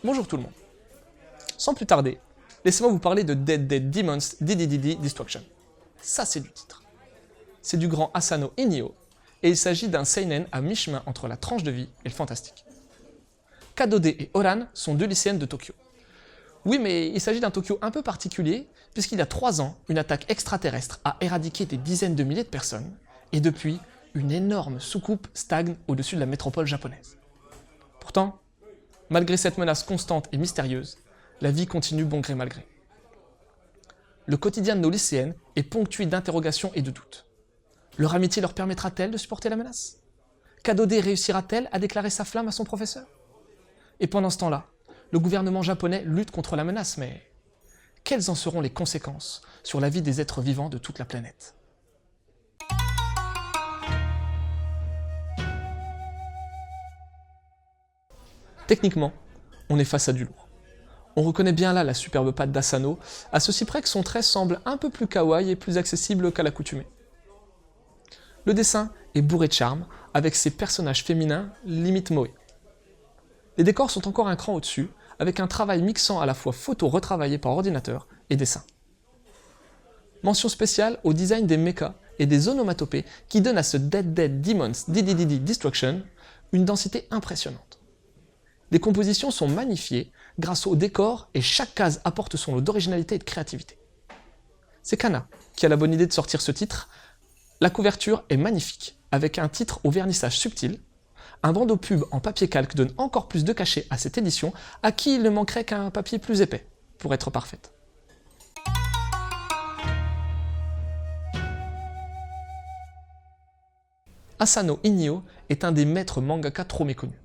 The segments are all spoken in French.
Bonjour tout le monde. Sans plus tarder, laissez-moi vous parler de Dead Dead Demons DDDD Destruction. Ça c'est du titre. C'est du grand Asano Inio, et il s'agit d'un seinen à mi-chemin entre la tranche de vie et le fantastique. Kadode et Oran sont deux lycéennes de Tokyo. Oui, mais il s'agit d'un Tokyo un peu particulier, puisqu'il y a 3 ans, une attaque extraterrestre a éradiqué des dizaines de milliers de personnes, et depuis, une énorme soucoupe stagne au-dessus de la métropole japonaise. Pourtant, malgré cette menace constante et mystérieuse, la vie continue bon gré mal gré. Le quotidien de nos lycéennes est ponctué d'interrogations et de doutes. Leur amitié leur permettra-t-elle de supporter la menace? Kadode réussira-t-elle à déclarer sa flamme à son professeur? Et pendant ce temps-là, le gouvernement japonais lutte contre la menace, mais quelles en seront les conséquences sur la vie des êtres vivants de toute la planète? Techniquement, on est face à du lourd. On reconnaît bien là la superbe patte d'Asano, à ceci près que son trait semble un peu plus kawaii et plus accessible qu'à l'accoutumée. Le dessin est bourré de charme, avec ses personnages féminins limite moe. Les décors sont encore un cran au-dessus, avec un travail mixant à la fois photo retravaillée par ordinateur et dessin. Mention spéciale au design des mechas et des onomatopées qui donnent à ce Dead Dead Demons DDDD Destruction une densité impressionnante. Les compositions sont magnifiées grâce au décor et chaque case apporte son lot d'originalité et de créativité. C'est Kana qui a la bonne idée de sortir ce titre. La couverture est magnifique, avec un titre au vernissage subtil. Un bandeau pub en papier calque donne encore plus de cachet à cette édition, à qui il ne manquerait qu'un papier plus épais, pour être parfaite. Asano Inio est un des maîtres mangaka trop méconnus.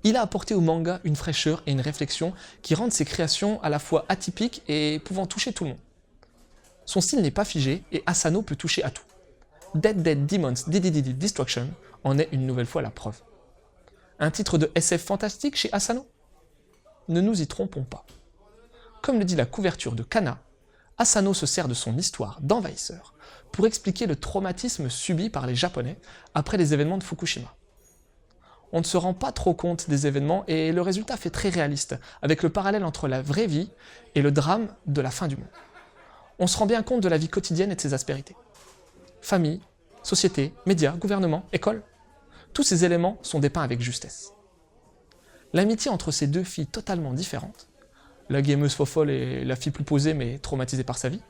Il a apporté au manga une fraîcheur et une réflexion qui rendent ses créations à la fois atypiques et pouvant toucher tout le monde. Son style n'est pas figé et Asano peut toucher à tout. Dead Dead Demons DDDD Destruction en est une nouvelle fois la preuve. Un titre de SF fantastique chez Asano? Ne nous y trompons pas. Comme le dit la couverture de Kana, Asano se sert de son histoire d'envahisseur pour expliquer le traumatisme subi par les Japonais après les événements de Fukushima. On ne se rend pas trop compte des événements et le résultat fait très réaliste, avec le parallèle entre la vraie vie et le drame de la fin du monde. On se rend bien compte de la vie quotidienne et de ses aspérités. Famille, société, médias, gouvernement, école, tous ces éléments sont dépeints avec justesse. L'amitié entre ces deux filles totalement différentes, la gameuse fofolle et la fille plus posée mais traumatisée par sa vie,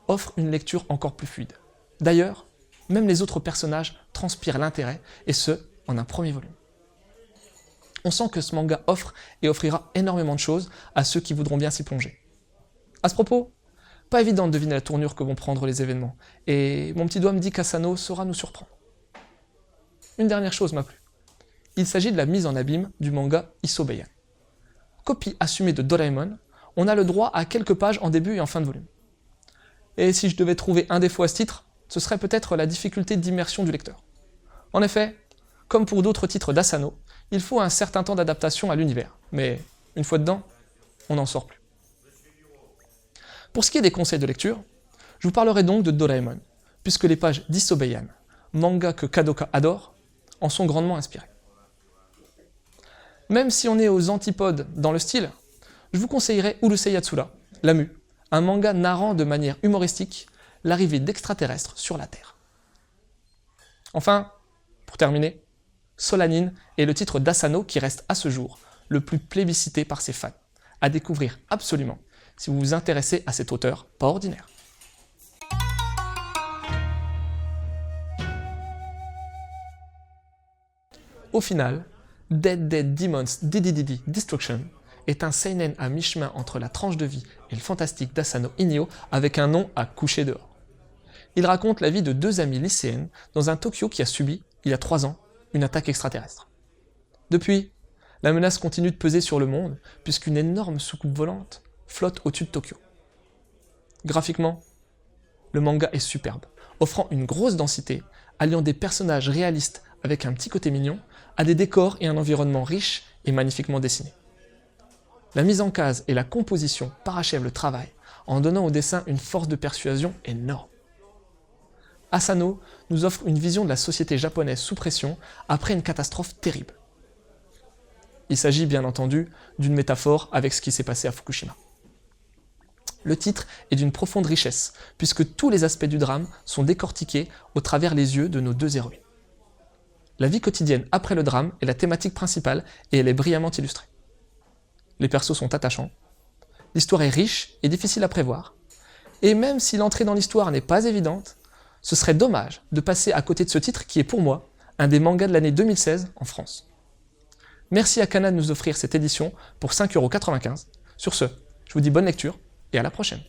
offre une lecture encore plus fluide. D'ailleurs, même les autres personnages transpirent l'intérêt, et ce, en un premier volume. On sent que ce manga offre et offrira énormément de choses à ceux qui voudront bien s'y plonger. À ce propos, pas évident de deviner la tournure que vont prendre les événements, et mon petit doigt me dit qu'Asano saura nous surprendre. Une dernière chose m'a plu. Il s'agit de la mise en abîme du manga Isobeyan. Copie assumée de Doraemon, on a le droit à quelques pages en début et en fin de volume. Et si je devais trouver un défaut à ce titre, ce serait peut-être la difficulté d'immersion du lecteur. En effet, comme pour d'autres titres d'Asano, il faut un certain temps d'adaptation à l'univers, mais une fois dedans, on n'en sort plus. Pour ce qui est des conseils de lecture, je vous parlerai donc de Doraemon, puisque les pages d'Isobeyan, manga que Kadoka adore, en sont grandement inspirées. Même si on est aux antipodes dans le style, je vous conseillerais Urusei Yatsura, La Mue, un manga narrant de manière humoristique l'arrivée d'extraterrestres sur la Terre. Enfin, pour terminer, Solanin est le titre d'Asano qui reste à ce jour le plus plébiscité par ses fans, à découvrir absolument si vous vous intéressez à cet auteur pas ordinaire. Au final, Dead Dead Demons DDDD Destruction est un seinen à mi-chemin entre la tranche de vie et le fantastique d'Asano Inio avec un nom à coucher dehors. Il raconte la vie de 2 amies lycéennes dans un Tokyo qui a subi, il y a 3 ans, une attaque extraterrestre. Depuis, la menace continue de peser sur le monde puisqu'une énorme soucoupe volante flotte au-dessus de Tokyo. Graphiquement, le manga est superbe, offrant une grosse densité, alliant des personnages réalistes avec un petit côté mignon, à des décors et un environnement riche et magnifiquement dessiné. La mise en case et la composition parachèvent le travail en donnant au dessin une force de persuasion énorme. Asano nous offre une vision de la société japonaise sous pression après une catastrophe terrible. Il s'agit bien entendu d'une métaphore avec ce qui s'est passé à Fukushima. Le titre est d'une profonde richesse, puisque tous les aspects du drame sont décortiqués au travers les yeux de nos deux héroïnes. La vie quotidienne après le drame est la thématique principale et elle est brillamment illustrée. Les persos sont attachants, l'histoire est riche et difficile à prévoir, et même si l'entrée dans l'histoire n'est pas évidente, ce serait dommage de passer à côté de ce titre qui est pour moi un des mangas de l'année 2016 en France. Merci à Kana de nous offrir cette édition pour 5,95 €. Sur ce, je vous dis bonne lecture et à la prochaine.